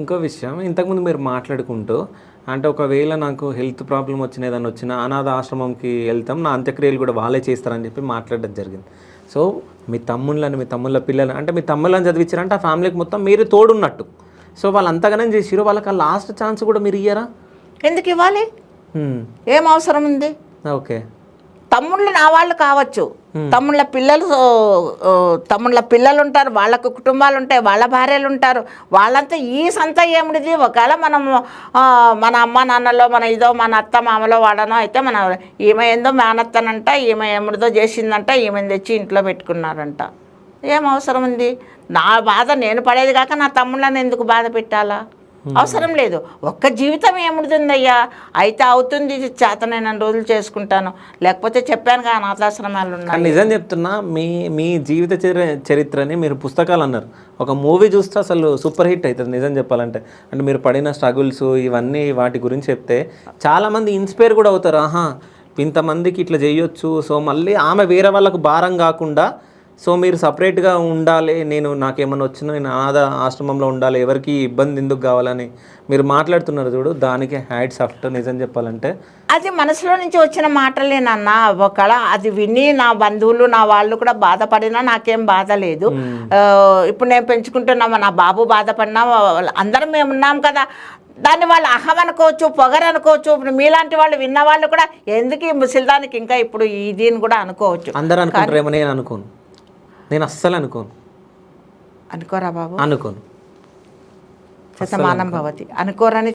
ఇంకో విషయం ఇంతకుముందు మీరు మాట్లాడుకుంటూ అంటే ఒకవేళ నాకు హెల్త్ ప్రాబ్లం వచ్చిన ఏదైనా వచ్చినా అనాథ ఆశ్రమంకి వెళ్తాం, నా అంత్యక్రియలు కూడా వాళ్ళే చేస్తారని చెప్పి మాట్లాడడం జరిగింది. సో మీ తమ్ముళ్ళ పిల్లలు అంటే మీ తమ్ముళ్ళని చదివించారంటే ఆ ఫ్యామిలీకి మొత్తం మీరు తోడున్నట్టు. సో వాళ్ళు అంతగానే చేసిరు, వాళ్ళకి ఆ లాస్ట్ ఛాన్స్ కూడా మీరు ఇయ్యరా? ఎందుకు ఇవ్వాలి? ఏం అవసరం ఉంది? ఓకే, తమ్ముళ్ళు నా వాళ్ళు కావచ్చు, తమ్ముళ్ళ పిల్లలు ఉంటారు, వాళ్ళకు కుటుంబాలు ఉంటాయి, వాళ్ళ భార్యలు ఉంటారు, వాళ్ళంతా ఈ సంత ఏమిటిది? ఒకవేళ మనం మన అమ్మ నాన్నలో మన అత్త మామలో వాడనో అయితే ఈమె ఏందో మేనత్తనంట, ఈమె ఏమిడిదో చేసిందంట, ఈమెను తెచ్చి ఇంట్లో పెట్టుకున్నారంట. ఏం అవసరం ఉంది? నా బాధ నేను పడేది కాక నా తమ్ముళ్ళని ఎందుకు బాధ పెట్టాలా? అవసరం లేదు. ఒక్క జీవితం ఏముంటుందయ్యా? అయితే అవుతుంది, చేతనైన రోజులు చేసుకుంటాను, లేకపోతే చెప్పాను కదా అనాథాశ్రమాలు ఉన్నాయి. నిజం చెప్తున్నా, మీ జీవిత చరిత్రని మీరు పుస్తకాలు అన్నారు, ఒక మూవీ చూస్తే అసలు సూపర్ హిట్ అవుతుంది నిజం చెప్పాలంటే. అంటే మీరు పడిన స్ట్రగుల్స్ ఇవన్నీ వాటి గురించి చెప్తే చాలామంది ఇన్స్పైర్ కూడా అవుతారు. ఆహా, ఇంతమందికి ఇట్లా చేయొచ్చు. సో మళ్ళీ ఆమె వేరే వాళ్ళకు భారం కాకుండా సో మీరు సపరేట్గా ఉండాలి, నాకేమన్నా వచ్చినా నేను అనాథ ఆశ్రమంలో ఉండాలి, ఎవరికి ఇబ్బంది ఎందుకు కావాలని మీరు మాట్లాడుతున్నారు చూడు, దానికి హ్యాట్స్ ఆఫ్. నిజం చెప్పాలంటే అది మనసులో నుంచి వచ్చిన మాటలేనన్నా. ఒకవేళ అది విని నా బంధువులు నా వాళ్ళు కూడా బాధపడినా నాకేం బాధ లేదు. ఇప్పుడు నేను పెంచుకుంటున్నామా, నా బాబు బాధపడినా, అందరం మేము ఉన్నాం కదా, దాన్ని వాళ్ళు అహం అనుకోవచ్చు, పొగరు అనుకోవచ్చు. ఇప్పుడు మీలాంటి వాళ్ళు విన్న వాళ్ళు కూడా ఎందుకు ఈ ముసలిదానికి ఇంకా ఇప్పుడు దీన్ని కూడా అనుకోవచ్చు. అందరూ అనుకుంటారేమో, నేను అనుకోను, నేను అస్సలు అనుకోను. అనుకోరా బాబు? అనుకోను. శతమానం భవతి. అనుకోరని